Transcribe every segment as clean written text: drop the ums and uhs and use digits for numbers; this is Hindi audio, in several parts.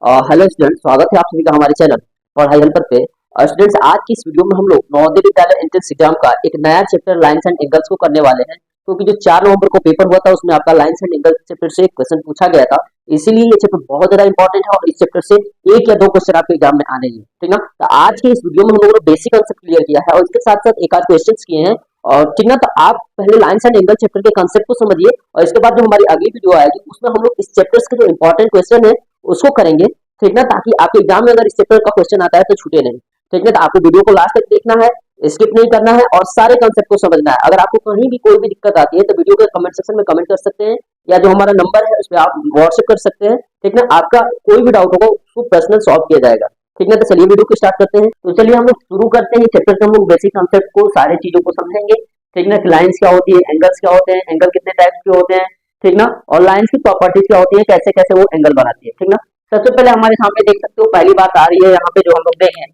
हेलो स्टूडेंट, स्वागत है आप सभी का हमारे चैनल पढ़ाई हेल्पर पे। स्टूडेंट्स, आज की इस वीडियो में हम लोग नवोदय विद्यालय एंट्रेंस एग्जाम का एक नया चैप्टर लाइंस एंड एंगल्स को करने वाले हैं, क्योंकि जो 4 नवंबर को पेपर हुआ था उसमें आपका लाइंस एंड एंगल्स चैप्टर से एक क्वेश्चन पूछा गया था। इसीलिए ये चैप्टर बहुत ज्यादा इंपॉर्टेंट है और इस चैप्टर से एक या दो क्वेश्चन आपके एग्जाम में आने ही है, ठीक ना। तो आज के इस वीडियो में हम लोगों ने बेसिक कंसेप्ट क्लियर किया है और इसके साथ साथ एक आध क्वेश्चन किए हैं। और ठीक ना, तो आप पहले लाइंस एंड एंगल चैप्टर के कंसेप्ट को समझिए और इसके बाद जो हमारी अगली वीडियो आएगी उसमें हम लोग इस चैप्टर्स के जो इंपॉर्टेंट क्वेश्चन है उसको करेंगे, ठीक ना, ताकि आपके एग्जाम में अगर इस चैप्टर का क्वेश्चन आता है तो छूटे नहीं, ठीक है। तो आपको वीडियो को लास्ट तक देखना है, स्किप नहीं करना है और सारे कंसेप्ट को समझना है। अगर आपको कहीं भी कोई भी दिक्कत आती है तो वीडियो के कमेंट सेक्शन में कमेंट कर सकते हैं या जो हमारा नंबर है उस पर आप व्हाट्सएप कर सकते हैं, ठीक ना। आपका कोई भी डाउट होगा उसको पर्सनल सॉल्व किया जाएगा, ठीक है। तो चलिए वीडियो को स्टार्ट करते हैं। तो चलिए हम लोग शुरू करते हैं चैप्टर के। हम लोग बेसिक कंसेप्ट को सारे चीजों को समझेंगे, ठीक ना। लाइंस क्या होती है, एंगल्स क्या होते हैं, एंगल कितने टाइप्स के होते हैं, ठीक ना, और लाइंस की प्रॉपर्टीज क्या होती है, कैसे कैसे वो एंगल बनाती है, ठीक ना। सबसे पहले हमारे सामने देख सकते हो पहली बात आ रही है यहाँ पे जो हम लोग देखें,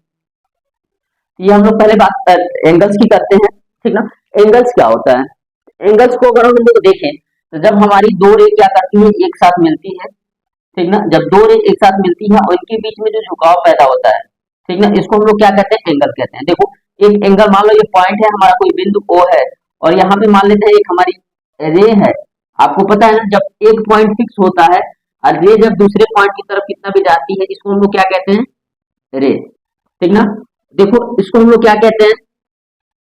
ये हम लोग पहले बात एंगल्स की करते हैं, ठीक ना। एंगल्स क्या होता है, एंगल्स को अगर हम लोग देखें तो जब हमारी दो रे क्या करती है, एक साथ मिलती है, ठीक ना। जब दो रे एक साथ मिलती है और इनके बीच में जो झुकाव पैदा होता है, ठीक ना, इसको हम लोग क्या कहते हैं, एंगल कहते हैं। देखो, एक एंगल मान लो ये पॉइंट है हमारा, कोई बिंदु O है और यहाँ पे मान लेते हैं एक हमारी रे है। आपको पता है ना, जब एक पॉइंट फिक्स होता है और रे जब दूसरे पॉइंट की तरफ कितना भी जाती है इसको हम लोग क्या कहते हैं, रे, ठीक ना। देखो, इसको हम लोग क्या कहते हैं,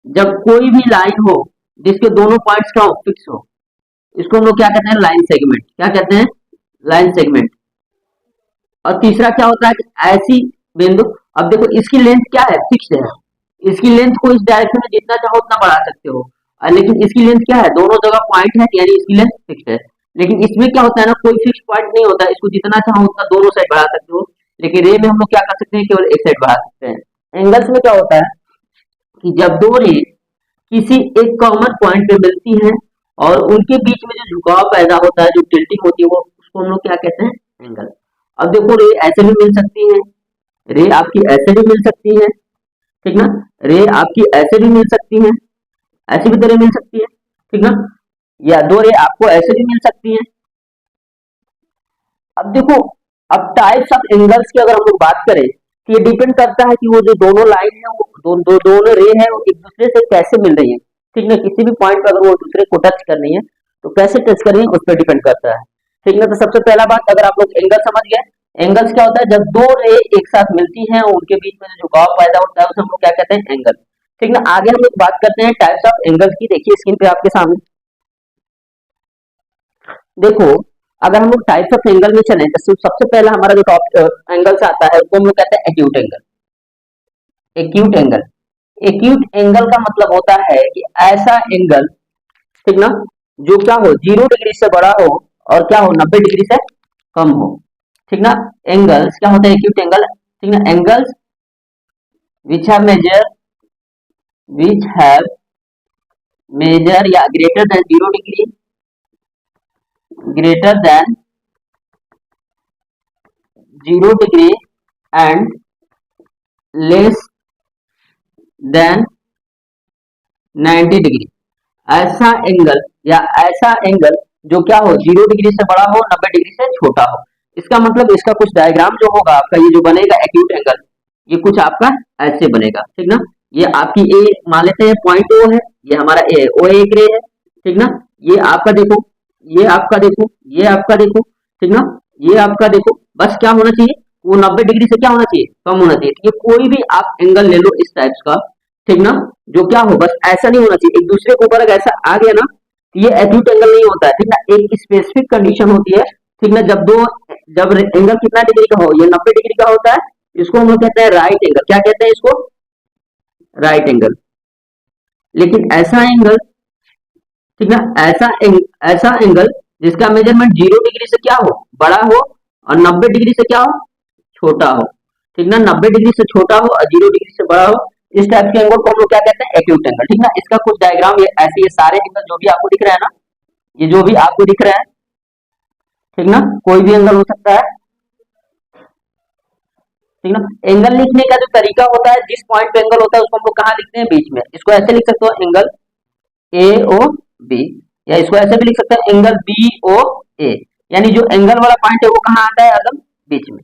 जब कोई भी लाइन हो जिसके दोनों पॉइंट्स क्या हो, फिक्स हो, इसको हम लोग क्या कहते हैं, लाइन सेगमेंट। क्या कहते हैं, लाइन सेगमेंट। और तीसरा क्या होता है कि ऐसी बिंदु, अब देखो इसकी लेंथ क्या है, फिक्स है, इसकी लेंथ को इस डायरेक्शन में जितना चाहो उतना बढ़ा सकते हो, लेकिन इसकी लेंथ क्या है, दोनों जगह पॉइंट है यानी इसकी लेंथ फिक्स है। लेकिन इसमें क्या होता है ना, कोई फिक्स पॉइंट नहीं होता, इसको जितना चाहो उतना दोनों साइड बढ़ा सकते हो। लेकिन रे में हम लोग क्या कर सकते हैं, केवल एक साइड बढ़ा सकते हैं। एंगल्स में क्या होता है कि जब दो रे किसी एक कॉमन पॉइंट पे मिलती हैं और उनके बीच में जो झुकाव पैदा होता है, जो टिल्टिंग होती है, वो उसको हम लोग क्या कहते हैं, एंगल। अब देखो, रे ऐसे भी मिल सकती है, रे आपकी ऐसे भी मिल सकती है, ठीक ना, रे आपकी ऐसे भी मिल सकती है, ऐसी भी तरह मिल सकती है, ठीक ना, या दो रे आपको ऐसे भी मिल सकती है। अब देखो, अब टाइप्स ऑफ एंगल्स की अगर हम लोग बात करें तो ये डिपेंड करता है कि वो जो दोनों लाइन है, वो दोनों रे है, वो एक दूसरे से कैसे मिल रही है, ठीक ना। किसी भी पॉइंट पर अगर वो दूसरे को टच कर रही है तो कैसे टच कर रही है उस पर डिपेंड करता है, ठीक ना। तो सबसे पहला बात, अगर आप लोग एंगल समझ गए, एंगल्स क्या होता है, जब दो रे एक साथ मिलती हैं और उनके बीच में जो झुकाव पैदा होता है उसे हम लोग क्या कहते हैं, एंगल, ठीक ना। आगे हम लोग बात करते हैं टाइप्स ऑफ एंगल्स की। देखिए स्क्रीन पे आपके सामने, देखो, अगर हम लोग टाइप्स ऑफ एंगल में चले तो सबसे पहला हमारा जो टॉप एंगल्स आता है उसको हम लोग कहते हैं acute angle. Acute angle, acute angle का मतलब होता है कि ऐसा एंगल, ठीक ना, जो क्या हो, 0 डिग्री से बड़ा हो और क्या हो, 90 डिग्री से कम हो, ठीक ना। एंगल्स क्या होता है, एक्यूट एंगल, ठीक ना। Angles which have measure, which have measure या greater than 0 degree, greater than 0 degree and less than 90 degree. ऐसा एंगल या ऐसा एंगल जो क्या हो, 0 डिग्री से बड़ा हो, 90 डिग्री से छोटा हो। इसका मतलब, इसका कुछ डायग्राम जो होगा आपका, ये जो बनेगा एक्यूट एंगल, ये कुछ आपका ऐसे बनेगा, ठीक ना। ये आपकी ए मान लेते हैं, पॉइंट ओ है, ये हमारा ए, ओ एक रे है, ठीक ना। ये आपका देखो, ये आपका देखो, ये आपका देखो, ठीक ना, ये आपका देखो। बस क्या होना चाहिए, वो 90 डिग्री से क्या होना चाहिए, कम होना चाहिए। ये कोई भी आप एंगल ले लो इस टाइप्स का, ठीक ना, जो क्या हो, बस ऐसा नहीं होना चाहिए, एक दूसरे के ऊपर अगर ऐसा आ गया ना तो ये एक्यूट एंगल नहीं होता है, ठीक ना। एक स्पेसिफिक कंडीशन होती है, ठीक ना, जब एंगल कितना डिग्री का हो, ये 90 डिग्री का होता है, इसको हम लोग कहते हैं राइट एंगल। क्या कहते हैं इसको, राइट एंगल। लेकिन ऐसा एंगल, ठीक ना, ऐसा एंगल जिसका मेजरमेंट 0 डिग्री से क्या हो, बड़ा हो और 90 डिग्री से क्या हो, छोटा हो, ठीक ना। 90 डिग्री से छोटा हो और 0 डिग्री से बड़ा हो, इस टाइप के एंगल को हम लोग क्या कहते हैं, एक्यूट एंगल, ठीक ना। इसका कुछ डायग्राम ये ऐसे, ये सारे एंगल जो भी आपको दिख रहा है ना, ये जो भी आपको दिख रहा है, ठीक ना, कोई भी एंगल हो सकता है, ठीक ना। एंगल लिखने का जो तरीका होता है, जिस पॉइंट पे एंगल होता है उसको हम लोग कहाँ लिखते हैं, बीच में। इसको ऐसे लिख सकते हो, एंगल ए ओ बी, या इसको ऐसे भी लिख सकते हैं, एंगल बी ओ ए, यानी जो एंगल वाला पॉइंट है वो कहाँ आता है, एकदम बीच में।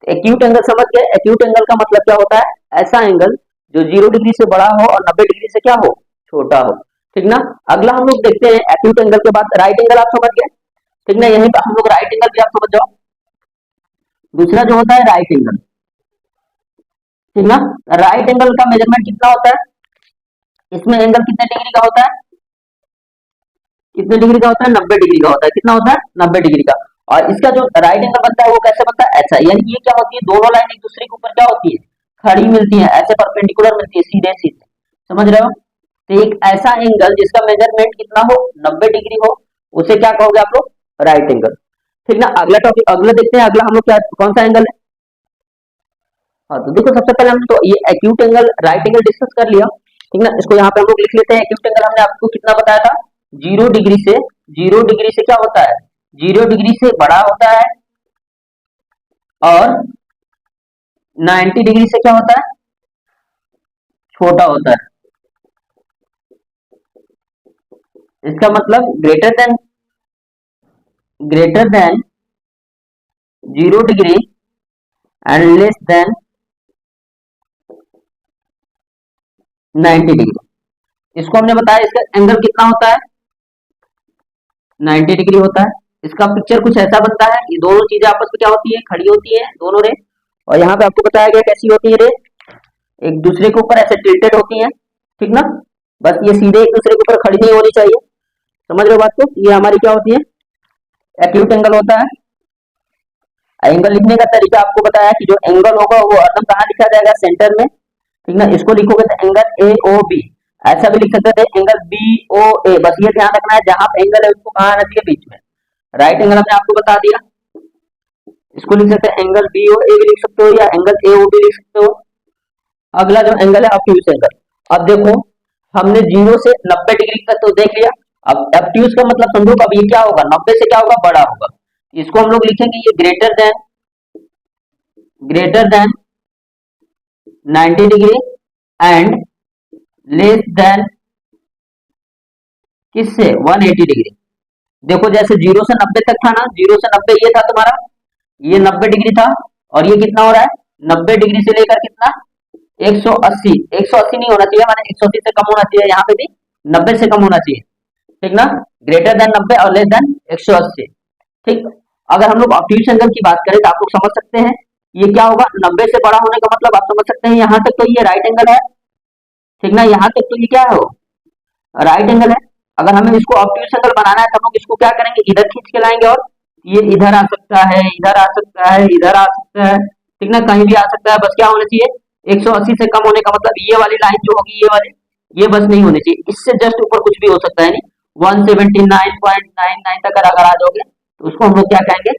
एक्यूट एंगल समझ गए। एक्यूट एंगल का मतलब क्या होता है, ऐसा एंगल जो 0 डिग्री से बड़ा हो और 90 डिग्री से क्या हो, छोटा हो। ठीक ना। अगला हम लोग देखते हैं एक्यूट एंगल के बाद राइट एंगल, आप समझ गए। ठीक ना, यहीं पर हम लोग राइट एंगल भी आप समझ जाओ। दूसरा जो होता है राइट एंगल। ठीक ना, राइट एंगल का मेजरमेंट कितना होता है, इसमें एंगल कितने डिग्री का होता है, कितने डिग्री का होता है, 90 डिग्री का होता है। कितना होता है, 90 डिग्री का। और इसका जो राइट एंगल बनता है वो कैसे बनता है, ऐसा। यानी ये क्या होती है, दोनों लाइन एक दूसरे के ऊपर क्या होती है, खड़ी मिलती है, ऐसे परपेंडिकुलर मिलती है, सीधे सीधे। समझ रहे हो। तो एक ऐसा एंगल जिसका मेजरमेंट कितना हो, 90 डिग्री हो, उसे क्या कहोगे आप लोग, राइट एंगल। ठीक ना। अगला टॉपिक, अगला देखते हैं, अगला हम लोग क्या, कौन सा एंगल है। हाँ तो देखो, सबसे पहले हमने तो ये acute angle right angle discuss कर लिया। ठीक ना, इसको यहाँ पे हम लोग लिख लेते हैं। एक्यूट एंगल हमने आपको कितना बताया था, 0 डिग्री से, 0 डिग्री से क्या होता है, 0 डिग्री से बड़ा होता है, और 90 डिग्री से क्या होता है, छोटा होता है। इसका मतलब greater than 0 degree and less than 90 degree. इसको हमने बताया, इसका एंगल कितना होता है, 90 डिग्री होता है। इसका पिक्चर कुछ ऐसा बनता है, ये दोनों चीजें आपस में क्या होती है, खड़ी होती है, दोनों रे। और यहाँ पे आपको बताया गया कैसी होती है रे, एक दूसरे के ऊपर ऐसे टिल्टेड होती है। ठीक ना, बस ये सीधे एक दूसरे के ऊपर खड़ी नहीं होनी चाहिए। समझ रहे हो बात को, ये हमारी क्या होती है, एक्यूट एंगल होता है। एंगल लिखने का तरीका आपको बताया कि जो एंगल होगा वो एकदम कहाँ लिखा जाएगा, सेंटर में। ठीक ना, इसको लिखोगे तो एंगल ए ओ बी, ऐसा भी लिख सकते थे एंगल बी ओ ए। बस ये ध्यान रखना है, जहां पे एंगल है उसको कहाँ आना चाहिए, बीच में। राइट एंगल हमने आपको बता दिया, इसको लिख सकते हैं एंगल बी ओ ए भी लिख सकते हो, या एंगल ए ओ भी लिख सकते हो। अगला जो एंगल है ऑब्ट्यूज एंगल। अब देखो, हमने 0 से 90 डिग्री तक तो देख लिया। अब ऑब्ट्यूज का मतलब समझो, अब ये क्या होगा, 90 से क्या होगा, बड़ा होगा। इसको हम लोग लिखेंगे ये greater than 90 degree and less then किससे, 180 डिग्री। देखो जैसे 0 से 90 तक था ना, 0 से 90 ये था तुम्हारा, ये 90 डिग्री था। और ये कितना हो रहा है, 90 डिग्री से लेकर कितना, 180। 180 नहीं होना चाहिए, माने 180 से कम होना चाहिए, यहाँ पे भी 90 से कम होना चाहिए। ठीक ना, ग्रेटर देन 90 और लेस देन 180। ठीक। अगर हम लोग ऑब्ट्यूज एंगल की बात करें तो आप लोग समझ सकते हैं ये क्या होगा, 90 से बड़ा होने का मतलब आप समझ सकते हैं, यहाँ तक तो ये राइट एंगल है। ठीक ना, यहाँ तक तो ये क्या है, राइट एंगल है। अगर हमें इसको ऑब्ट्यूज एंगल बनाना है तो हम लोग इसको क्या करेंगे, इधर खींच के लाएंगे, और ये इधर आ सकता है, इधर आ सकता है, इधर आ सकता है। ठीक ना, कहीं भी आ सकता है, बस क्या होना चाहिए, 180 से कम होने का मतलब ये वाली लाइन जो होगी, ये वाली, ये बस नहीं होनी चाहिए, इससे जस्ट ऊपर कुछ भी हो सकता है। नहीं, 179.99 तक अगर आ जाओगे तो उसको हम लोग क्या कहेंगे,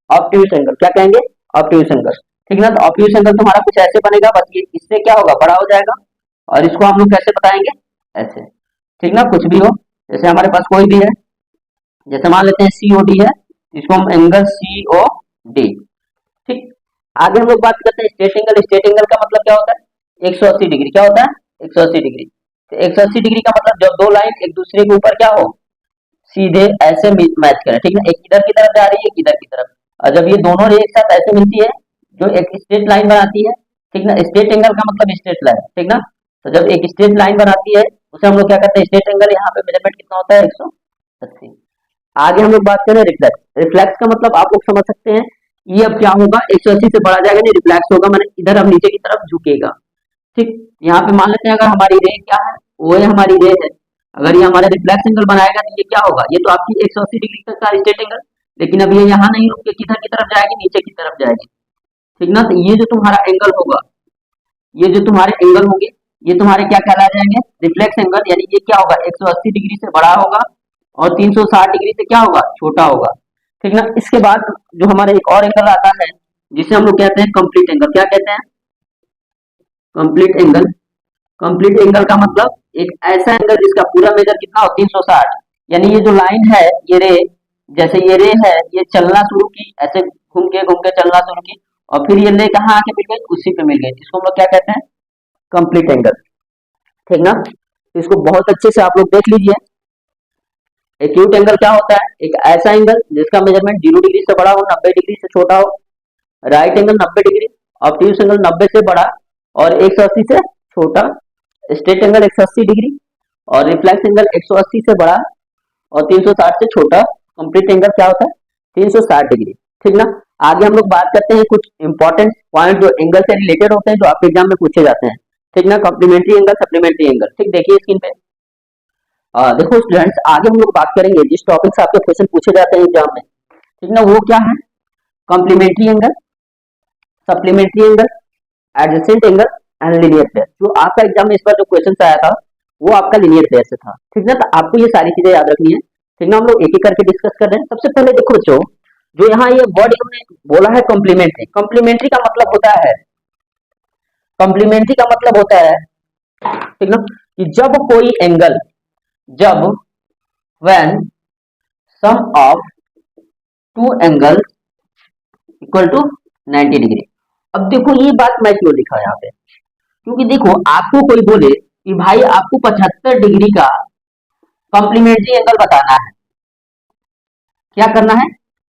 ऑब्ट्यूज एंगल। क्या कहेंगे, ऑब्ट्यूज एंगल। ठीक ना, तो ऑब्ट्यूज एंगल तुम्हारा कुछ ऐसे बनेगा, बस ये इससे क्या होगा, बड़ा हो जाएगा। और इसको हम लोग कैसे बताएंगे, ऐसे। ठीक ना, कुछ भी हो, जैसे हमारे पास कोई भी है, जैसे मान लेते हैं सीओडी है, इसको हम एंगल सीओ डी। ठीक। आगे हम लोग बात करते हैं स्ट्रेट एंगल। स्ट्रेट एंगल का मतलब क्या होता है, 180 डिग्री। क्या होता है, 180 डिग्री। तो 180 डिग्री का मतलब जब दो लाइन एक दूसरे के ऊपर क्या हो, सीधे ऐसे मैच करें। ठीक है, एक इधर की तरफ जा रही है, एक इधर की तरफ, और जब ये दोनों रे एक साथ ऐसे मिलती है, जो एक स्ट्रेट लाइन बनाती है। ठीक ना, स्ट्रेट एंगल का मतलब स्ट्रेट लाइन। ठीक ना, तो जब एक स्ट्रेट लाइन बनाती है उसे हम लोग क्या करते हैं, स्ट्रेट एंगल। यहाँ पे मेजरमेंट कितना होता है, 180। आगे हम लोग बात करें रिफ्लेक्स। रिफ्लेक्स का मतलब आप लोग समझ सकते हैं, ये अब क्या होगा, 180 से बढ़ा जाएगा, नहीं रिफ्लेक्स होगा, मैंने इधर अब नीचे की तरफ झुकेगा। ठीक। यहाँ पे मान लेते हैं अगर हमारी रे क्या है, वो है हमारी रे है, अगर ये हमारा रिफ्लेक्स एंगल बनाएगा तो ये क्या होगा, ये तो आपकी 180 डिग्री तक का स्ट्रेट एंगल। लेकिन अब ये यहाँ नहीं रुक के किधर की तरफ जाएगी, नीचे की तरफ जाएगी। ठीक ना, तो ये जो तुम्हारा एंगल होगा, ये जो तुम्हारे एंगल होंगे, ये तुम्हारे क्या कहला जाएंगे, रिफ्लेक्स एंगल। यानी ये क्या होगा, 180 डिग्री से बड़ा होगा, और 360 डिग्री से क्या होगा, छोटा होगा। ठीक ना, इसके बाद जो हमारे एक और एंगल आता है, जिसे हम लोग कहते हैं कंप्लीट एंगल। क्या कहते हैं, कंप्लीट एंगल। कंप्लीट एंगल का मतलब एक ऐसा एंगल जिसका पूरा मेजर कितना हो, 360। यानी ये जो लाइन है, ये रे, जैसे ये रे है, ये चलना शुरू की, ऐसे घूम के चलना शुरू की, और फिर ये रे कहाँ आके मिल गई, उसी पे मिल गई। इसको हम लोग क्या कहते हैं, कंप्लीट एंगल। ठीक ना, तो इसको बहुत अच्छे से आप लोग देख लीजिए। एक्यूट एंगल क्या होता है, एक ऐसा एंगल जिसका मेजरमेंट 0 डिग्री से बड़ा हो, 90 डिग्री से छोटा हो। Right angle 90 degree, obtuse angle 90 से बड़ा और 180 से छोटा, स्ट्रेट एंगल 180 डिग्री और रिफ्लेक्स एंगल 180 से बड़ा और 360 से छोटा, कंप्लीट एंगल क्या होता है 360 डिग्री। ठीक ना। आगे हम लोग बात करते हैं कुछ इंपॉर्टेंट पॉइंट जो एंगल से रिलेटेड होते हैं, जो आपके एग्जाम में पूछे जाते हैं। ठीक ना, कॉम्प्लीमेंट्री एंगल, सप्लीमेंट्री एंगल। ठीक, देखिए स्क्रीन पे। देखो स्टूडेंट्स, आगे हम लोग बात करेंगे जिस टॉपिक से आपके क्वेश्चन पूछे जाते हैं एग्जाम में। ठीक ना, वो क्या है, complementary angle, supplementary angle, adjacent angle and linear pair. जो आपका एग्जाम में इस बार जो क्वेश्चन आया था वो आपका लीनियर पेयर से था। ठीक ना, तो आपको ये सारी चीजें याद रखनी है। ठीक ना, हम लोग एक एक करके डिस्कस कर रहे हैं। सबसे पहले देखो बच्चों, जो यहाँ ये वर्ड इन्होंने बोला है कॉम्प्लीमेंट्री, कॉम्प्लीमेंट्री का मतलब होता है, कॉम्प्लीमेंट्री का मतलब होता है, ठीक ना, कि जब कोई एंगल, जब when sum of two angle equal to 90 degree. अब देखो ये बात मैं क्यों लिखा है यहाँ पे, क्योंकि देखो आपको कोई बोले कि भाई आपको 75 डिग्री का कॉम्प्लीमेंट्री एंगल बताना है, क्या करना है,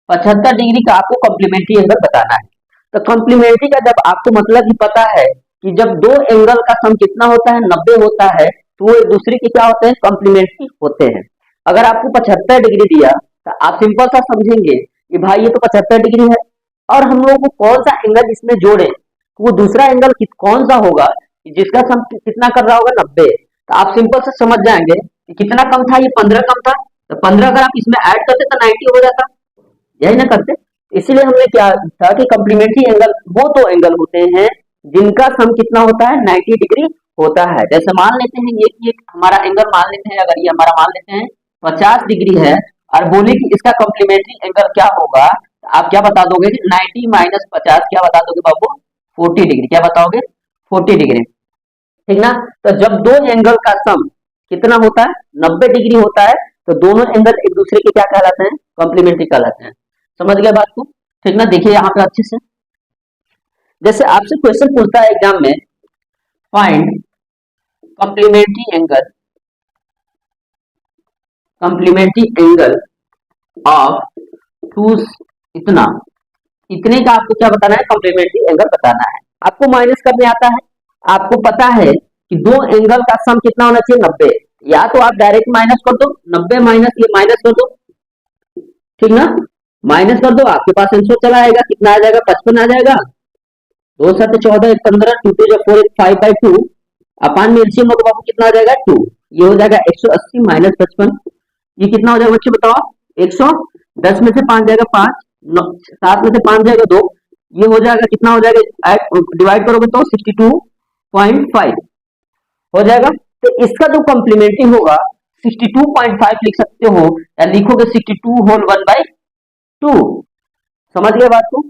75 डिग्री का आपको कॉम्प्लीमेंट्री एंगल बताना है। तो कॉम्प्लीमेंट्री का जब आपको मतलब ही पता है कि जब दो एंगल का सम कितना होता है 90 होता है, तो वो एक दूसरे के क्या होते हैं, कॉम्प्लीमेंट्री होते हैं। अगर आपको 75 डिग्री दिया तो आप सिंपल सा समझेंगे कि भाई ये तो 75 डिग्री है, और हम लोगों को कौन सा एंगल इसमें जोड़े, तो वो दूसरा एंगल कौन सा होगा जिसका सम कितना कर रहा होगा 90। तो आप सिंपल से समझ जाएंगे कि कितना कम था, ये 15 कम था, तो 15 अगर आप इसमें ऐड करते तो 90 हो जाता, यही ना करते। इसीलिए हमने क्या था कि कॉम्प्लीमेंट्री एंगल वो दो एंगल होते हैं जिनका सम कितना होता है 90 डिग्री होता है। जैसे मान लेते हैं ये हमारा एंगल मान लेते हैं, अगर ये हमारा मान लेते हैं 50 डिग्री है, और बोले कि इसका कॉम्प्लीमेंट्री एंगल क्या होगा, तो आप क्या बता दोगे कि 90 माइनस 50 क्या बता दोगे बाबू, 40 डिग्री। क्या बताओगे, 40 डिग्री। ठीक ना। तो जब दो एंगल का सम कितना होता है 90 डिग्री होता है, तो दोनों एंगल एक दूसरे के क्या कहलाते हैं, कॉम्प्लीमेंट्री कहलाते हैं। समझ गए बात को। ठीक ना, देखिए यहाँ पे अच्छे से, जैसे आपसे क्वेश्चन पूछता है एग्जाम में, find complementary angle, complementary angle of two, इतना, इतने का आपको क्या बताना है, कॉम्प्लीमेंट्री एंगल बताना है। आपको माइनस करने आता है, आपको पता है कि दो एंगल का सम कितना होना चाहिए 90, या तो आप डायरेक्ट माइनस कर दो, 90 माइनस ये माइनस कर दो, ठीक ना, माइनस कर दो, आपके पास आंसर चला आएगा, कितना आ जाएगा, 55 आ जाएगा। 2 7 14 1 15 2 2 4 5 बाई 2 अपान में एलसीएम लोग बाबू कितना हो जाएगा 2, ये हो जाएगा 180 माइनस 55, ये कितना हो जाएगा बच्चे बताओ, 110 में से 5 जाएगा 5, 7 में से 5 जाएगा 2, ये हो जाएगा कितना हो जाएगा, डिवाइड करोगे तो 62.5 हो जाएगा। तो इसका जो कॉम्प्लीमेंट्री होगा 62.5 लिख सकते हो, या लिखोगे 62 होल 1/2। समझ गए बात को।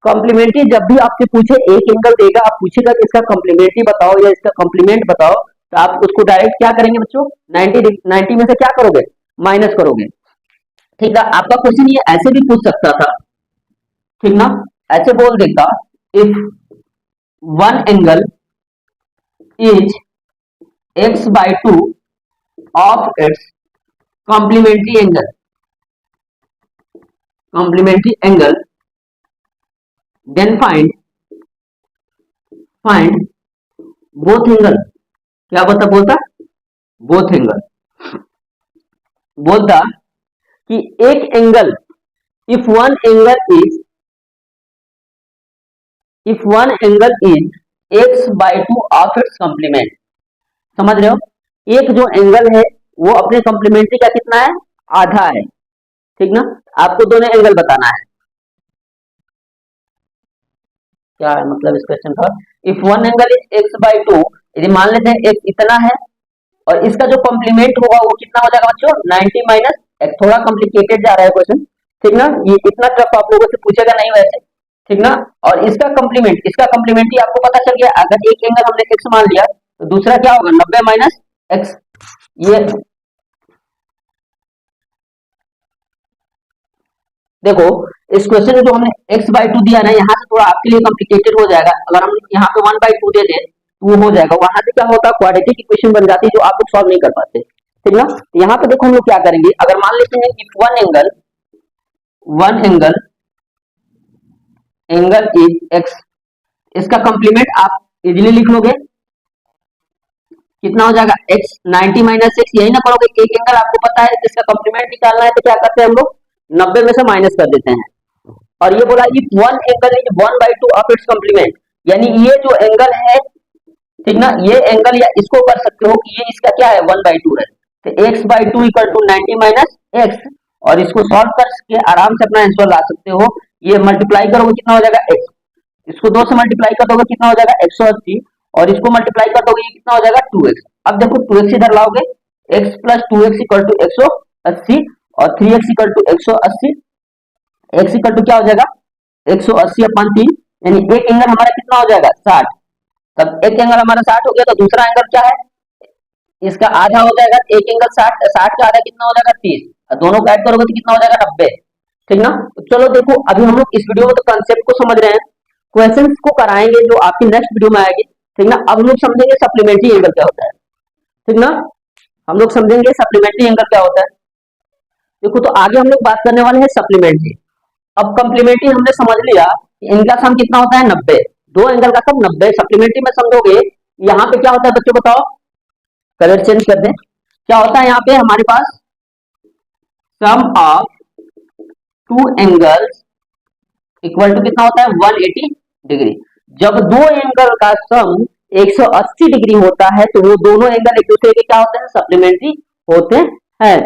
कॉम्प्लीमेंट्री जब भी आपसे पूछे, एक एंगल देगा, आप पूछेगा कि इसका कॉम्प्लीमेंट्री बताओ या इसका कॉम्प्लीमेंट बताओ, तो आप उसको डायरेक्ट क्या करेंगे बच्चों, 90 में से क्या करोगे, माइनस करोगे। ठीक है, आपका क्वेश्चन ये ऐसे भी पूछ सकता था, ठीक ना, ऐसे बोल देता, if one angle is x/2 of its complementary angle, then find both angle. क्या बोलता बोथ एंगल, बोलता कि एक angle, if one angle is x/2 of its complement. समझ रहे हो, एक जो एंगल है वो अपने कॉम्प्लीमेंट्री का कितना है, आधा है। ठीक ना, आपको दोनों एंगल बताना है। क्या है मतलब इस क्वेश्चन का, if one angle is x/2, यदि मान लेते हैं x इतना है, और इसका जो कॉम्प्लीमेंट होगा वो कितना हो जाएगा बच्चों, 90 माइनस x। थोड़ा कॉम्प्लिकेटेड जा रहा है क्वेश्चन, ठीक ना, ये इतना टफ आप लोगों से पूछेगा नहीं वैसे, ठीक ना। और इसका कॉम्प्लीमेंट्री आपको पता चल गया, अगर एक एंगल हमने x मान लिया तो दूसरा क्या होगा 90 माइनस x। ये देखो इस क्वेश्चन में जो हमने x/2 दिया ना, यहाँ से थोड़ा आपके लिए कॉम्प्लिकेटेड हो जाएगा। अगर हम यहाँ पे 1/2 दे दें तो वो हो जाएगा, वहां से क्या होता है, क्वाड्रेटिक इक्वेशन बन जाती है जो आप लोग सॉल्व नहीं कर पाते। ठीक ना, यहाँ पे देखो हम लोग क्या करेंगे, अगर मान लेते हैं कि one angle angle is x, इसका कॉम्प्लीमेंट आप इजिली लिख लोगे, कितना हो जाएगा x 90 माइनस एक्स, यही ना करोगे, एक एंगल आपको पता है इसका कॉम्प्लीमेंट निकालना है तो क्या करते हैं हम लोग 90 में से माइनस कर देते हैं। और ये बोला if one angle is 1/2 of its complement, यानी ये जो एंगल है, ठीक ना, ये एंगल या इसको कर सकते हो कि ये इसका क्या है 1/2 है, तो x/2 equal to 90 minus x, और इसको सॉल्व करके आराम से अपना आंसर ला सकते हो। ये मल्टीप्लाई करोगे कितना हो जाएगा x, इसको 2 से मल्टीप्लाई कर दोगे कितना हो जाएगा 180, और इसको मल्टीप्लाई कर दोगे ये कितना हो जाएगा 2x। अब देखो 2x इधर लाओगे, x plus 2x equal to 180 और 3x equal to 180, x equal to क्या हो जाएगा 180 अपन 3, यानी एक एंगल हमारा कितना हो जाएगा 60। तब एक एंगल हमारा 60 हो गया तो दूसरा एंगल क्या है, इसका आधा हो जाएगा, एक एंगल 60 का आधा कितना हो जाएगा 30, और दोनों को ऐड करोगे तो कितना हो जाएगा 90, ठीक ना। तो चलो देखो अभी हम लोग इस वीडियो में तो कंसेप्ट को समझ रहे हैं, क्वेश्चंस को कराएंगे जो आपकी नेक्स्ट वीडियो में आएगी, ठीक ना। अब हम लोग समझेंगे सप्लीमेंट्री एंगल क्या होता है, ठीक ना, हम लोग समझेंगे सप्लीमेंट्री एंगल क्या होता है। देखो तो आगे हम लोग बात करने वाले हैं सप्लीमेंट्री। अब कम्प्लीमेंट्री हमने समझ लिया कि इनका सम कितना होता है 90, दो एंगल का सम 90। सप्लीमेंट्री में समझोगे यहाँ पे क्या होता है बच्चों बताओ, कलर चेंज कर दें, क्या होता है यहाँ पे हमारे पास sum of two angles equal to कितना होता है 180 डिग्री। जब दो एंगल का सम 180 डिग्री होता है तो वो दोनों एंगल एक दूसरे के क्या होते हैं सप्लीमेंट्री होते हैं,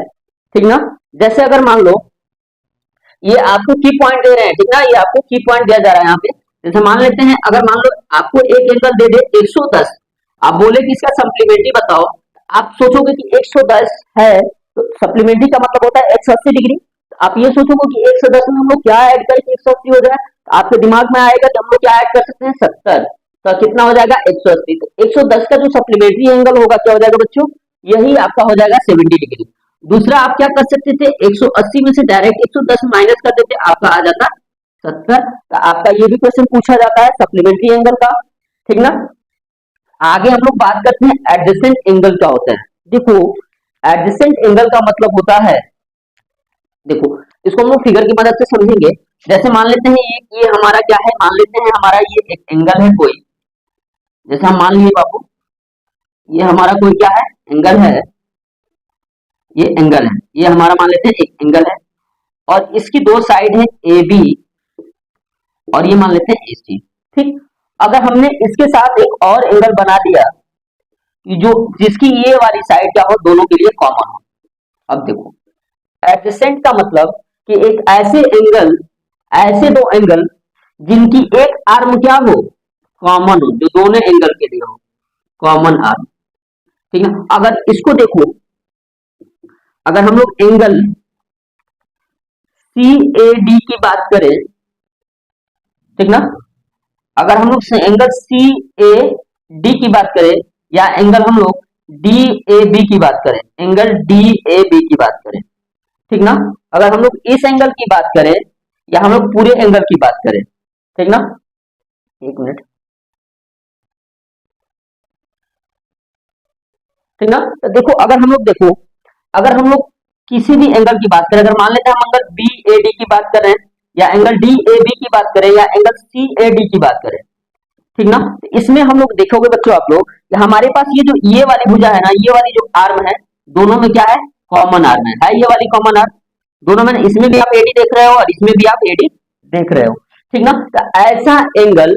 ठीक ना। जैसे अगर मान लो ये आपको की पॉइंट दे रहे हैं, ठीक ना, ये आपको की पॉइंट दिया जा रहा है यहाँ पे, जैसे मान लेते हैं अगर मान लो आपको एक एंगल दे दे 110, आप बोले कि इसका सप्लीमेंट्री बताओ, आप सोचोगे कि 110 है तो सप्लीमेंट्री का मतलब होता है 180 डिग्री, आप ये सोचोगे कि 110 में हम लोग क्या ऐड करें कि 180 हो जाए, तो आपके दिमाग में आएगा कि हम लोग क्या ऐड कर सकते हैं 70, तो कितना हो जाएगा 180, तो 110 का जो सप्लीमेंट्री एंगल होगा क्या हो जाएगा बच्चों, यही आपका हो जाएगा 70 डिग्री। दूसरा आप क्या कर सकते थे 180 में से डायरेक्ट 110 माइनस कर देते, आपका आ जाता 70, तो आपका ये भी क्वेश्चन पूछा जाता है सप्लीमेंट्री एंगल का, ठीक ना। आगे हम लोग बात करते हैं एडजेसेंट एंगल क्या होता है। देखो एडजेसेंट एंगल का मतलब होता है, देखो इसको हम लोग फिगर की मदद से समझेंगे। जैसे मान लेते हैं ये हमारा क्या है, मान लेते हैं हमारा ये एक एंगल है कोई, जैसे हम मान लिए बाबू ये हमारा कोई क्या है एंगल है, ये एंगल है, ये हमारा मान लेते हैं एक एंगल है, और इसकी दो साइड है ए बी और ये मान लेते हैं AC, ठीक। अगर हमने इसके साथ एक और एंगल बना दिया जो जिसकी ये वाली साइड क्या हो दोनों के लिए कॉमन हो। अब देखो एडजेसेंट का मतलब कि एक ऐसे एंगल, ऐसे दो एंगल जिनकी एक आर्म क्या हो कॉमन हो, जो दोनों एंगल के लिए हो कॉमन आर्म, ठीक है। अगर इसको देखो, अगर हम लोग एंगल CAD की बात करें, ठीक ना, अगर हम लोग एंगल CAD की बात करें या एंगल हम लोग DAB की बात करें, एंगल DAB की बात करें, ठीक ना, अगर हम लोग इस एंगल की बात करें या हम लोग पूरे एंगल की बात करें, ठीक ना, एक मिनट, ठीक ना। तो देखो अगर हम लोग देखो, अगर हम लोग किसी भी एंगल की बात करें, अगर मान लेते हैं हम एंगल BAD की बात करें या एंगल DAB की बात करें या एंगल CAD की बात करें, ठीक ना, तो इसमें हम लोग देखोगे बच्चों आप लोग हमारे पास ये जो ये वाली भुजा है ना, ये वाली जो आर्म है दोनों में क्या है कॉमन आर्म है ये वाली कॉमन आर्म दोनों में, इसमें भी आप AD देख रहे हो और इसमें भी आप AD देख रहे हो, ठीक ना। तो ऐसा एंगल,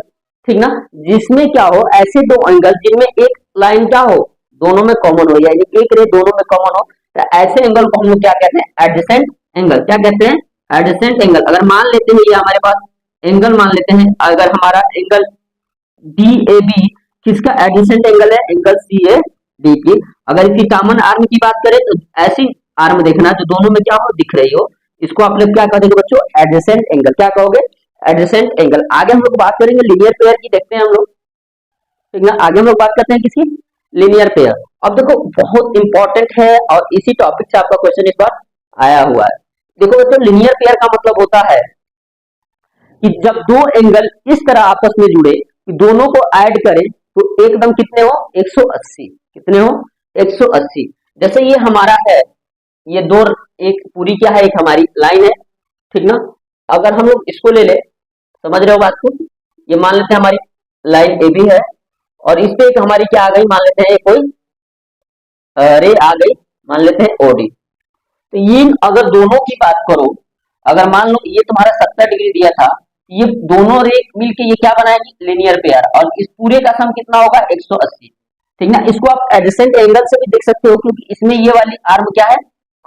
ठीक ना, जिसमें क्या हो ऐसे दो एंगल जिनमें एक लाइन क्या हो दोनों में कॉमन हो, यानी एक रे दोनों में कॉमन हो, तो ऐसे एंगल को हम लोग क्या कहते हैं एडजेसेंट एंगल, क्या कहते हैं एडजेसेंट एंगल। अगर मान लेते हैं ये हमारे पास एंगल मान लेते हैं, अगर हमारा एंगल DAB किसका एडजेसेंट एंगल है एंगल CAD की, अगर इसकी कॉमन आर्म की बात करें तो ऐसी आर्म देखना जो दोनों में क्या हो दिख रही हो, इसको आप लोग क्या कहोगे बच्चों एडजेसेंट एंगल, क्या कहोगे एडजेसेंट एंगल। आगे हम लोग बात करेंगे लीनियर पेयर की, देखते हैं हम लोग, ठीक ना, आगे हम लोग बात करते हैं किसकी लीनियर पेयर। अब देखो बहुत इंपॉर्टेंट है और इसी टॉपिक से आपका क्वेश्चन इस बार आया हुआ है। देखो बच्चों लीनियर पेयर का मतलब होता है कि जब दो एंगल इस तरह आपस में जुड़े कि दोनों को ऐड करें तो एकदम कितने हो 180, कितने हो 180। जैसे ये हमारा है, ये दो एक पूरी क्या है एक हमारी लाइन है, ठीक ना, अगर हम लोग इसको ले ले समझ रहे हो बात को? ये मान लेते हैं हमारी लाइन ए बी है और इस पे एक हमारी क्या आ गई, मान लेते हैं कोई रे आ गई, मान लेते हैं ओडी। तो ये अगर दोनों की बात करो, अगर मान लो ये तुम्हारा 70 डिग्री दिया था, ये दोनों रे मिलके ये क्या बनाएगी, लीनियर पेयर, और इस पूरे का सम कितना होगा 180। ठीक ना, इसको आप एडजेसेंट एंगल से भी देख सकते हो क्योंकि इसमें ये वाली आर्म क्या है,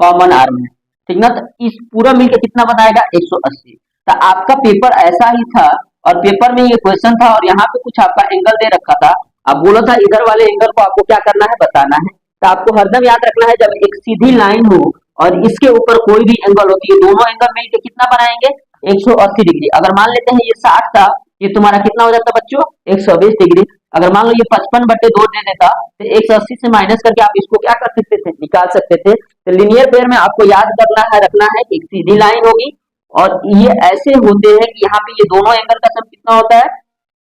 कॉमन आर्म है। ठीक ना, तो इस पूरा मिलके कितना बनाएगा 180। तो आपका पेपर ऐसा ही था और पेपर में ये क्वेश्चन था और यहाँ पे कुछ आपका एंगल दे रखा था, अब बोला था इधर वाले एंगल को आपको क्या करना है, बताना है। तो आपको हरदम याद रखना है, जब एक सीधी लाइन हो और इसके ऊपर कोई भी एंगल होती है, दोनों एंगल मिलकर कितना बनाएंगे 180 डिग्री। अगर मान लेते हैं ये 60 था, ये तुम्हारा कितना हो जाता बच्चों 120 डिग्री। अगर मान लो ये 55/2 दे देता तो 180 से माइनस करके आप इसको क्या कर सकते थे, निकाल सकते थे। तो लीनियर पेयर में आपको याद करना है, रखना है एक सीधी लाइन होगी और ये ऐसे होते हैं कि यहाँ पे ये दोनों एंगल का सम कितना होता है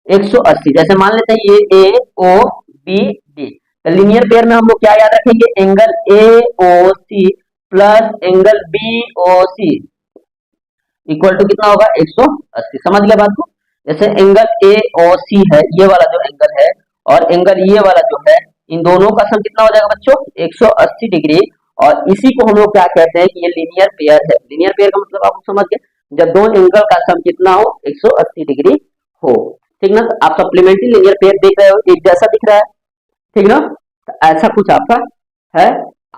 180। जैसे मान लेते हैं ये ए ओ बी डी, तो लीनियर पेयर में हम लोग क्या याद रखेंगे, angle A O C plus angle B O C equal to कितना होगा 180। समझ गया बात को? जैसे एंगल ए ओ सी है, ये वाला जो एंगल है और एंगल ये वाला जो है, इन दोनों का सम कितना हो जाएगा बच्चों 180 डिग्री। और इसी को हम लोग क्या कहते हैं कि ये लीनियर पेयर है। लीनियर पेयर का मतलब आप समझ गए, जब दो एंगल का सम कितना हो 180 डिग्री हो। ठीक ना, तो आप सप्लीमेंट्री लीनियर पेयर देख रहे हो, एक जैसा दिख रहा है। ठीक ना, तो ऐसा कुछ आपका है।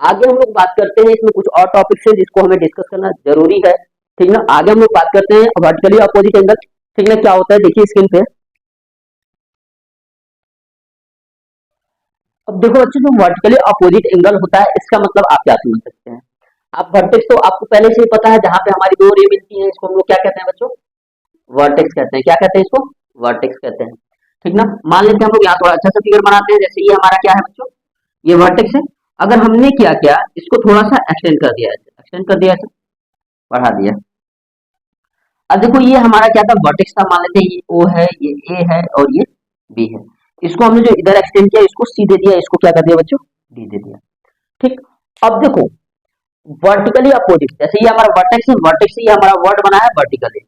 आगे हम लोग बात करते हैं, इसमें कुछ और टॉपिक्स है जिसको हमें डिस्कस करना जरूरी है। ठीक ना, आगे हम लोग बात करते हैं वर्टिकली अपोजिट एंगल। ठीक ना, क्या होता है देखिए स्क्रीन पे। अब देखो बच्चों, जो वर्टिकली अपोजिट एंगल होता है इसका मतलब आप क्या समझ सकते हैं। आप वर्टेक्स तो आपको पहले से ही पता है, जहां पे हमारी दो रे मिलती है इसको हम लोग क्या कहते हैं बच्चों, वर्टेक्स कहते हैं। क्या कहते हैं इसको, वर्टेक्स कहते हैं। ठीक ना, मान लेते हैं हम लोग यहाँ थोड़ा अच्छा सा फिगर बनाते हैं। जैसे ये हमारा क्या है बच्चों, ये वर्टेक्स है। अगर हमने क्या किया, इसको थोड़ा सा एक्सटेंड कर दिया, एक्सटेंड कर दिया, ऐसे बढ़ा दिया। अब देखो ये हमारा क्या था, वर्टेक्स था। मान लेते हैं ये ओ है, ये ए है और ये बी है। इसको हमने जो इधर एक्सटेंड किया, इसको सी दे दिया, इसको क्या कर दिया बच्चों, डी दे दिया। ठीक, अब देखो वर्टिकली अपोजिट, जैसे ये हमारा वर्टेक्स है, वर्टेक्स से ये हमारा वर्ड बना है वर्टिकली।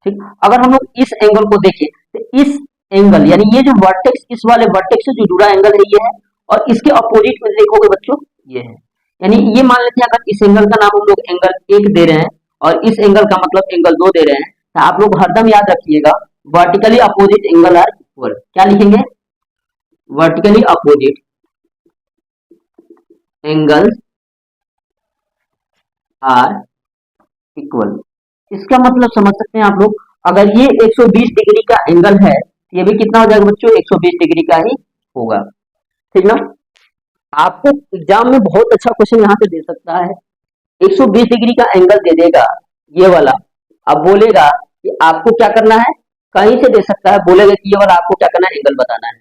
ठीक, अगर हम लोग इस एंगल को देखें तो इस एंगल यानी ये जो वर्टेक्स, इस वाले वर्टेक्स से जो जुड़ा एंगल है ये है, और इसके अपोजिट में देखोगे बच्चों ये है। यानी ये मान लेते हैं अगर इस एंगल का नाम हम लोग एंगल 1 दे रहे हैं और इस एंगल का मतलब एंगल 2 दे रहे हैं, तो आप लोग हरदम याद रखिएगा vertically opposite angle are equal. क्या लिखेंगे, vertically opposite angles are equal. इसका मतलब समझ सकते हैं आप लोग, अगर ये 120 डिग्री का एंगल है, ये भी कितना हो जाएगा बच्चों 120 डिग्री का ही होगा। ठीक ना, आपको एग्जाम में बहुत अच्छा क्वेश्चन यहाँ से दे सकता है। 120 डिग्री का एंगल दे देगा ये वाला, अब बोलेगा कि आपको क्या करना है, कहीं से दे सकता है, बोलेगा कि ये वाला आपको क्या करना है, एंगल बताना है,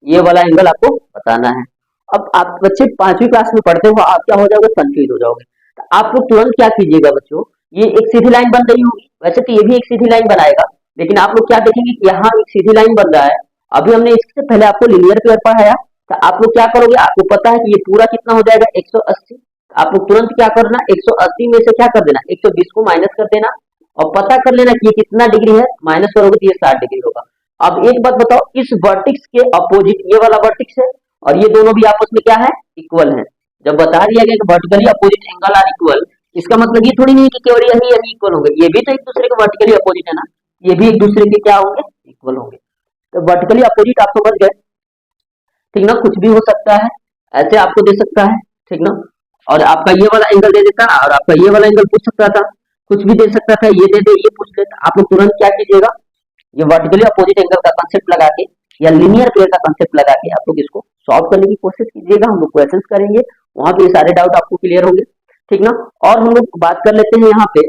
ये वाला एंगल आपको बताना है। अब आप बच्चे 5वीं क्लास में पढ़ते हो, आप क्या हो जाओगे, कंफ्यूज हो जाओगे। तो आप लोग तुरंत क्या कीजिएगा बच्चों, ये एक सीधी लाइन बन रही होगी, वैसे तो ये भी एक सीधी लाइन बनाएगा, लेकिन आप लोग क्या देखेंगे कि यहाँ एक सीधी लाइन बन रहा है। अभी हमने इससे पहले आपको लिनियर पेयर पढ़ाया, तो आप लोग क्या करोगे, आपको पता है कि ये पूरा कितना हो जाएगा 180। आप लोग तुरंत क्या करना, 180 में से क्या कर देना 120 को माइनस कर देना और पता कर लेना कि ये कितना डिग्री है, माइनस करोगे तो ये 60 डिग्री होगा। अब एक बात बताओ, इस वर्टिक्स के अपोजिट ये वाला वर्टिक्स है और ये दोनों भी आपस में क्या है, इक्वल है। जब बता दिया गया कि vertically opposite angle are equal, इसका मतलब ये थोड़ी नहीं है कि केवल यही यही इक्वल होंगे, ये भी तो एक दूसरे के वर्टिकली अपोजिट है ना, ये भी एक दूसरे के क्या होंगे, इक्वल होंगे। तो वर्टिकली अपोजिट आप समझ गए। ठीक ना, कुछ भी हो सकता है, ऐसे आपको दे सकता है। ठीक ना, और आपका ये वाला एंगल दे देता और आपका ये वाला एंगल पूछ सकता था, कुछ भी दे सकता था, ये दे दे, ये पूछ लेता। आप लोग तुरंत क्या कीजिएगा, ये वर्टिकली अपोजिट एंगल का कांसेप्ट लगा के या लीनियर पेयर का कांसेप्ट लगा के आप लोग इसको सॉल्व करने की कोशिश कीजिएगा। हम लोग क्वेश्चंस करेंगे, वहां पे सारे डाउट आपको क्लियर होंगे। ठीक ना, और हम लोग बात कर लेते हैं यहाँ पे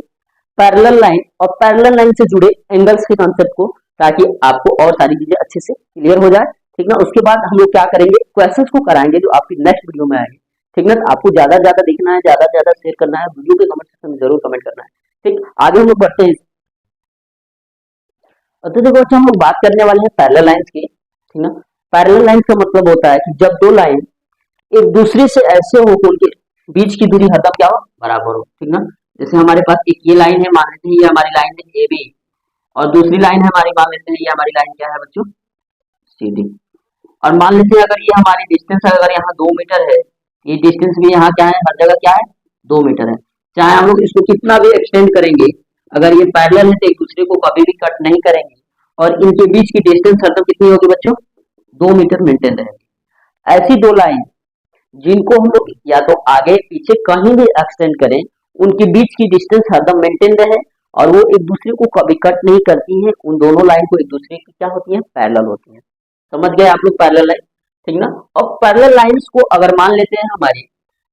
पैरेलल लाइन और पैरेलल लाइन से जुड़े एंगल्स के कांसेप्ट को, ताकि आपको और सारी चीजें अच्छे से क्लियर हो जाए। ठीक ना, उसके बाद हम लोग क्या करेंगे, क्वेश्चंस को कराएंगे जो आपकी नेक्स्ट वीडियो में आएंगे। ठीक ना, तो आपको ज्यादा ज्यादा देखना है, ज्यादा ज्यादा शेयर करना है, वीडियो के कमेंट सेक्शन में जरूर कमेंट करना है। ठीक, आगे हम लोग बढ़ते हैं। तो देखो अच्छा, हम लोग बात करने वाले हैं पैरेलल लाइंस की। ठीक ना, पैरेलल लाइंस का मतलब होता है कि जब दो लाइन एक दूसरे से ऐसे हो कि उनके बीच की दूरी हरदम क्या हो, बराबर हो। ठीक ना, जैसे हमारे पास एक ये लाइन है, मान लेते हैं ये हमारी लाइन है ए बी और दूसरी लाइन है हमारी, मान लेते हैं ये हमारी लाइन क्या है बच्चों, सी डी। और मान लेते हैं अगर ये हमारी डिस्टेंस अगर यहाँ 2 मीटर है, ये डिस्टेंस भी यहाँ क्या है, हर जगह क्या है, 2 मीटर है। चाहे हम लोग इसको कितना भी एक्सटेंड करेंगे, अगर ये पैरेलल है तो एक दूसरे को कभी भी कट नहीं करेंगे, और इनके बीच की डिस्टेंस हरदम कितनी होगी बच्चों, 2 मीटर मेंटेन रहेगी। ऐसी दो लाइन जिनको हम लोग या तो आगे पीछे कहीं भी एक्सटेंड करें, उनके बीच की डिस्टेंस हरदम मेंटेन रहे और वो एक दूसरे को कभी कट नहीं करती हैं, उन दोनों लाइन को एक दूसरे की क्या होती है, पैरेलल होती है। समझ गए आप लोग पैरेलल लाइन, ठीक ना। और पैरेलल लाइंस को अगर मान लेते हैं हमारी,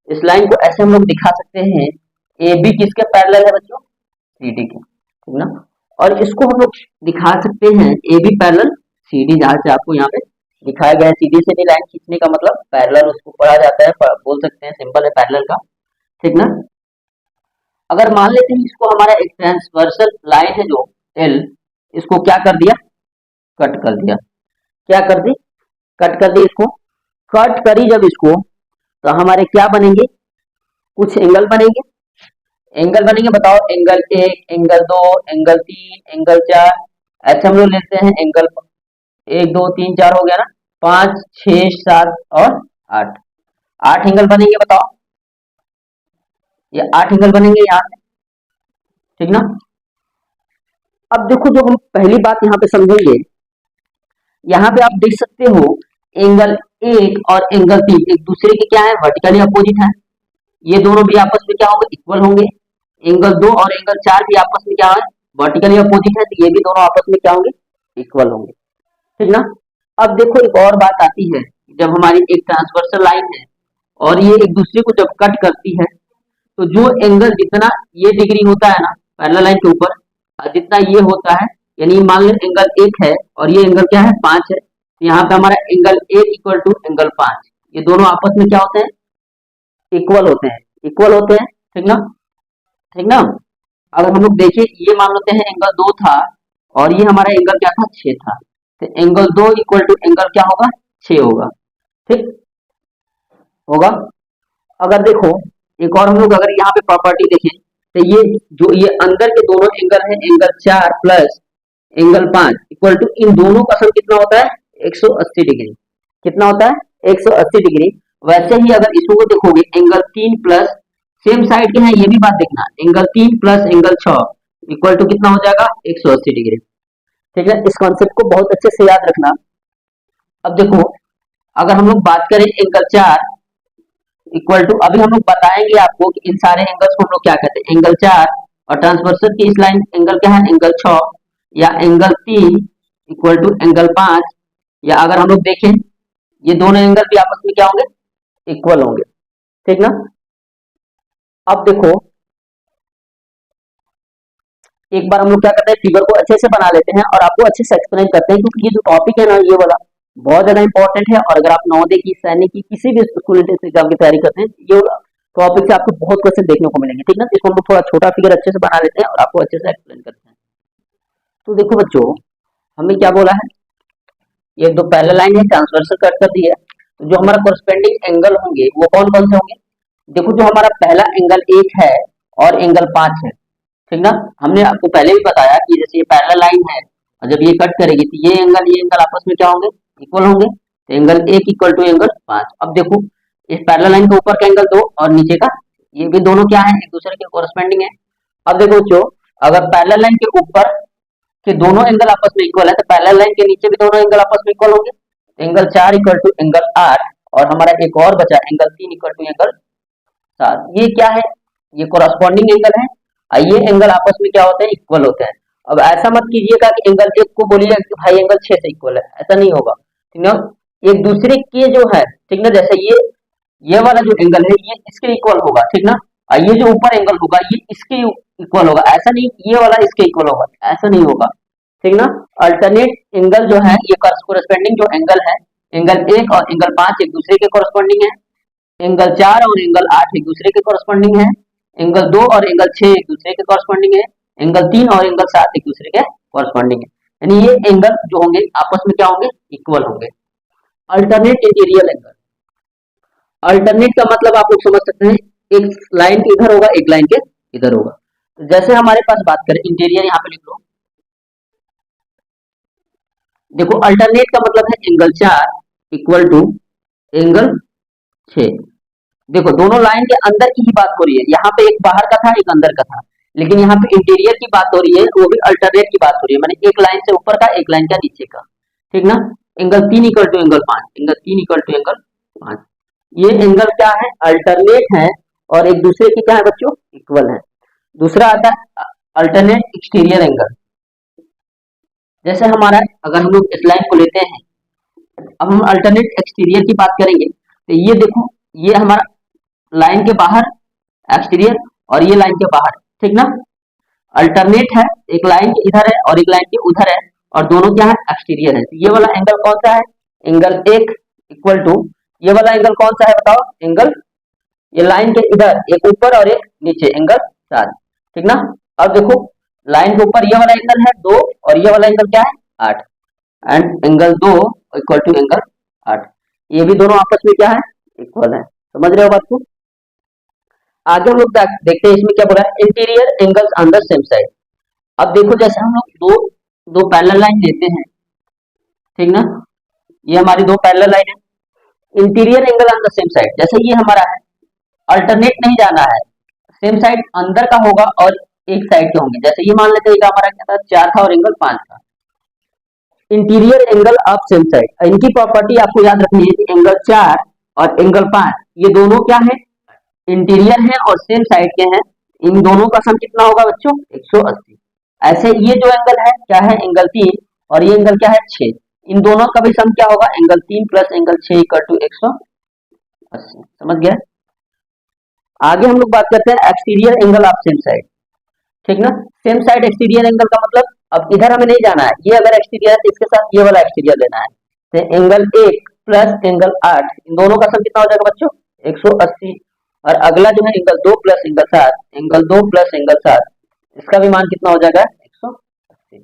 इस लाइन को ऐसे हम लोग दिखा सकते हैं, ए बी किसके पैरेलल है बच्चों, सी डी के, ठीक ना। और इसको हम लोग दिखा सकते हैं A B parallel C D, जहां से आपको यहाँ पे दिखाया गया है सीधी से लाइन खींचने का मतलब पैरेलल उसको पढ़ा जाता है, बोल सकते हैं सिंपल है पैरेलल का, ठीक ना। अगर मान लेते हैं इसको हमारा एक ट्रांसवर्सल लाइन है जो एल, इसको क्या कर दिया, कट कर दिया, क्या कर दी, कट कर दी, इसको कट करी जब इसको, तो हमारे क्या बनेंगे, कुछ एंगल बनेंगे, एंगल बनेंगे, बताओ, एंगल 1, एंगल 2, एंगल 3, एंगल 4, ऐसे हम लोग लेते हैं एंगल 1 2 3 4 हो गया ना, 5 6 7 और 8, 8 एंगल बनेंगे, बताओ, ये 8 एंगल बनेंगे यहाँ से, ठीक ना। अब देखो जो हम पहली बात यहाँ पे समझेंगे, यहाँ पे आप देख सकते हो एंगल 1 और एंगल 3 एक दूसरे के क्या है, वर्टिकली अपोजिट है, ये दोनों भी आपस में क्या होंगे, इक्वल होंगे। एंगल 2 और एंगल 4 भी आपस में क्या है, वर्टिकली अपोजिट है, तो ये भी दोनों आपस में क्या होंगे, इक्वल होंगे, ठीक ना। अब देखो एक और बात आती है, जब हमारी एक ट्रांसवर्सल लाइन है और ये एक दूसरे को जब कट करती है, तो जो एंगल जितना ये डिग्री होता है ना पैरेलल लाइन के ऊपर, जितना ये होता है, यानी मान लो एंगल 1 है और ये एंगल क्या है, 5 है, तो यहाँ पे हमारा एंगल 1 इक्वल टू एंगल 5, ये दोनों आपस में क्या होते हैं, इक्वल होते हैं, इक्वल होते हैं, ठीक ना, ठीक ना। अगर हम लोग देखें, ये मान लेते हैं एंगल 2 था और ये हमारा एंगल क्या था, 6 था, तो एंगल 2 इक्वल टू एंगल क्या होगा, 6 होगा, ठीक होगा। अगर देखो एक और हम लोग अगर यहाँ पे प्रॉपर्टी देखें, तो ये जो ये अंदर के दोनों एंगल है, angle 4 plus angle 5 equal to इन दोनों का सम कितना होता है, 180 डिग्री, कितना होता है, 180 डिग्री। वैसे ही अगर इसको देखोगे एंगल 3 प्लस सेम साइड के हैं, ये भी बात देखना, angle 3 plus angle 6 equal to कितना हो जाएगा, 180 डिग्री, ठीक है। इस कॉन्सेप्ट को बहुत अच्छे से याद रखना। अब देखो अगर हम लोग बात करें एंगल 4 इक्वल टू, अभी हम लोग बताएंगे आपको कि इन सारे एंगल्स को हम लोग क्या कहते हैं, एंगल 4 और ट्रांसवर्सल की इस लाइन एंगल क्या है, एंगल 6, या एंगल 3 इक्वल टू एंगल 5, या अगर हम लोग देखें ये दोनों एंगल भी आपस में क्या होंगे, इक्वल होंगे, ठीक ना। अब देखो एक बार हम लोग क्या करते हैं, फिगर को अच्छे से बना लेते हैं और आपको अच्छे से एक्सप्लेन करते हैं, क्योंकि ये जो टॉपिक है ना ये वाला बहुत ज्यादा इंपॉर्टेंट है, और अगर आप नवोदय की, सैनिक की, किसी भी स्कूल एग्जाम की तैयारी करते हैं, ये टॉपिक से आपको बहुत क्वेश्चन देखने को मिलेंगे, ठीक ना। इसको हम लोग थोड़ा छोटा फिगर अच्छे से बना लेते हैं और आपको अच्छे से एक्सप्लेन करते हैं। तो देखो बच्चों, हमें क्या बोला है, ये दो पैरेलल लाइन है, ट्रांसवर्सल कट कर दी है, तो जो हमारा कोरस्पेंडिंग एंगल होंगे वो कौन कौन से होंगे, देखो जो हमारा पहला एंगल 1 है और एंगल 5 है, ठीक ना। हमने आपको पहले भी बताया कि जैसे ये पैरेलल लाइन है और जब ये कट करेगी तो ये एंगल आपस में क्या होंगे, इक्वल होंगे, तो एंगल 1 इक्वल टू एंगल 5। अब देखो इस पैरेलल लाइन के ऊपर का एंगल 2 और नीचे का, ये भी दोनों क्या है, एक दूसरे के कोरस्पेंडिंग है। अब देखो जो अगर पैरेलल लाइन के ऊपर के दोनों एंगल आपस में इक्वल है, तो पैरेलल लाइन के नीचे भी दोनों एंगल आपस में इक्वल होंगे, एंगल 4 इक्वल टू एंगल 8, और हमारा एक और बचा एंगल 3 इक्वल टू एंगल 7। ये क्या है, ये कोरस्पॉन्डिंग एंगल है, और ये एंगल आपस में क्या होते हैं, इक्वल होते हैं। अब ऐसा मत कीजिएगा कि एंगल 1 को बोलिएगा कि भाई एंगल 6 से इक्वल है, ऐसा नहीं होगा, ठीक ना। एक दूसरे के जो है, ठीक ना, जैसे ये वाला जो एंगल है ये इसके इक्वल होगा, ठीक ना, और ये जो ऊपर एंगल होगा ये इसके इक्वल होगा, ऐसा नहीं ये वाला इसके इक्वल होगा, ऐसा नहीं होगा, ठीक ना। अल्टरनेट एंगल जो है ये कोरस्पोंडिंग जो एंगल है, एंगल 1 और एंगल 5 एक दूसरे के कोरस्पोंडिंग है, एंगल 4 और एंगल 8 एक दूसरे के कोरस्पोंडिंग है, एंगल 2 और एंगल 6 एक दूसरे के कोरस्पोंडिंग है, एंगल 3 और एंगल 7 एक दूसरे के कोरस्पोंडिंग है, यानी ये एंगल जो होंगे आपस में क्या होंगे, इक्वल होंगे। अल्टरनेट इंटीरियर एंगल, अल्टरनेट का मतलब आप लोग समझ सकते हैं, एक लाइन के इधर होगा, एक लाइन के इधर होगा। तो जैसे हमारे पास बात करें इंटीरियर, यहाँ पे लिख लो देखो अल्टरनेट का मतलब है एंगल 4 इक्वल टू एंगल 6। देखो दोनों लाइन के अंदर की ही बात हो रही है, यहाँ पे एक बाहर का था एक अंदर का था, लेकिन यहाँ पे इंटीरियर की बात हो रही है, वो भी अल्टरनेट की बात हो रही है, मैंने एक लाइन से ऊपर का एक लाइन का नीचे का, ठीक ना। Angle 3 equal to angle 5, angle 3 equal to angle 5। ये एंगल क्या है, अल्टरनेट है और एक दूसरे की क्या है बच्चों, इक्वल है। दूसरा आता है अल्टरनेट एक्सटीरियर एंगल। जैसे हमारा अगर हम लोग इस लाइन को लेते हैं, अब हम अल्टरनेट एक्सटीरियर की बात करेंगे, तो ये देखो ये हमारा लाइन के बाहर एक्सटीरियर और ये लाइन के बाहर, ठीक ना। अल्टरनेट है, एक लाइन के इधर है और एक लाइन के उधर है, और दोनों क्या है, एक्सटीरियर है। तो ये वाला एंगल कौन सा है, एंगल 1 इक्वल टू ये वाला एंगल कौन सा है बताओ, एंगल, ये लाइन के इधर एक ऊपर और एक नीचे, एंगल 4, ठीक ना। अब देखो लाइन के ऊपर ये वाला एंगल है 2 और ये वाला एंगल क्या है 8, and angle 2 equal to angle 8, ये भी दोनों आपस में क्या है, इक्वल है। समझ रहे हो बात को। आगे हम लोग देखते हैं इसमें क्या बोला है, interior angles on the same side. अब देखो जैसे हम लोग दो दो पैरेलल लाइन लेते हैं, ठीक ना, ये हमारी दो पैरेलल लाइन है, interior angle on the same side, जैसे ये हमारा है, अल्टरनेट नहीं जाना है, सेम साइड अंदर का होगा और एक साइड के होंगे। जैसे ये मान लेते हैं हमारा क्या था, 4 था और एंगल 5 था। Interior angle of same side, इनकी प्रॉपर्टी आपको याद रखनी है कि एंगल 4 और एंगल 5 ये दोनों क्या है, इंटीरियर है और सेम साइड के हैं। इन दोनों का सम कितना होगा बच्चों, 180। ऐसे ये जो एंगल है क्या है, एंगल 3 और ये एंगल क्या है 6, इन दोनों का भी सम क्या होगा, angle 3 plus angle 6 equal to 180। समझ गया। आगे हम लोग बात करते हैं exterior angle of same side, ठीक ना। सेम साइड एक्सटीरियर एंगल का मतलब, अब इधर हमें नहीं जाना है, ये अगर एक्सटीरियर है तो इसके साथ ये वाला एक्सटीरियर लेना है, तो एंगल 1 प्लस एंगल 8, इन दोनों का सम कितना हो जाएगा बच्चों, 180। और अगला जो है angle 2 plus angle 7, angle 2 plus angle 7, इसका भी मान कितना हो जाएगा 180,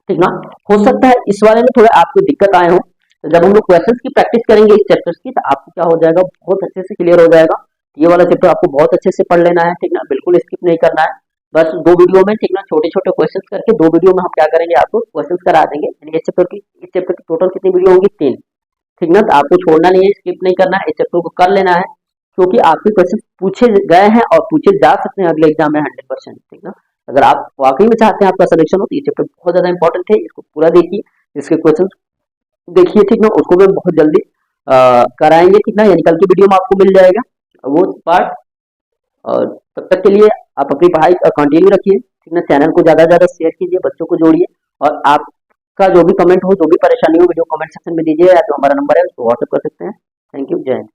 ठीक ना। हो सकता है इस वाले में थोड़ा आपको दिक्कत आए हो, तो जब हम लोग क्वेश्चंस की प्रैक्टिस करेंगे इस चैप्टर्स की, तो आपको क्या हो जाएगा, बहुत अच्छे से क्लियर हो जाएगा। ये वाला चैप्टर आपको बहुत अच्छे से पढ़ लेना है, ठीक ना, बिल्कुल स्किप नहीं करना है। बस 2 वीडियो में, ठीक ना, छोटे छोटे क्वेश्चंस करके 2 वीडियो में हम क्या करेंगे, आपको क्वेश्चंस करा देंगे। यानी इस चैप्टर की टोटल कितनी वीडियो होंगी, 3, ठीक ना। तो आपको छोड़ना नहीं है, स्किप नहीं करना है, इस चैप्टर को कर लेना है, क्योंकि आपके क्वेश्चन पूछे गए हैं और पूछे जा सकते हैं अगले एग्जाम में 100%, ठीक ना। अगर आप वाकई में चाहते हैं आपका सिलेक्शन हो, तो ये चैप्टर बहुत ज्यादा इंपॉर्टेंट है, इसको पूरा देखिए, इसके क्वेश्चन देखिए, ठीक ना, उसको भी बहुत जल्दी कराएंगे, ठीक ना, यानी कल की वीडियो में आपको मिल जाएगा वो पार्ट। और तब तक के लिए आप अपनी पढ़ाई कंटिन्यू रखिए, ठीक ना, चैनल को ज़्यादा से ज़्यादा शेयर कीजिए, बच्चों को जोड़िए, और आपका जो भी कमेंट हो, जो भी परेशानी हो, वीडियो कमेंट सेक्शन में दीजिए, या तो हमारा नंबर है उसको व्हाट्सएप कर सकते हैं। थैंक यू, जय हिंद।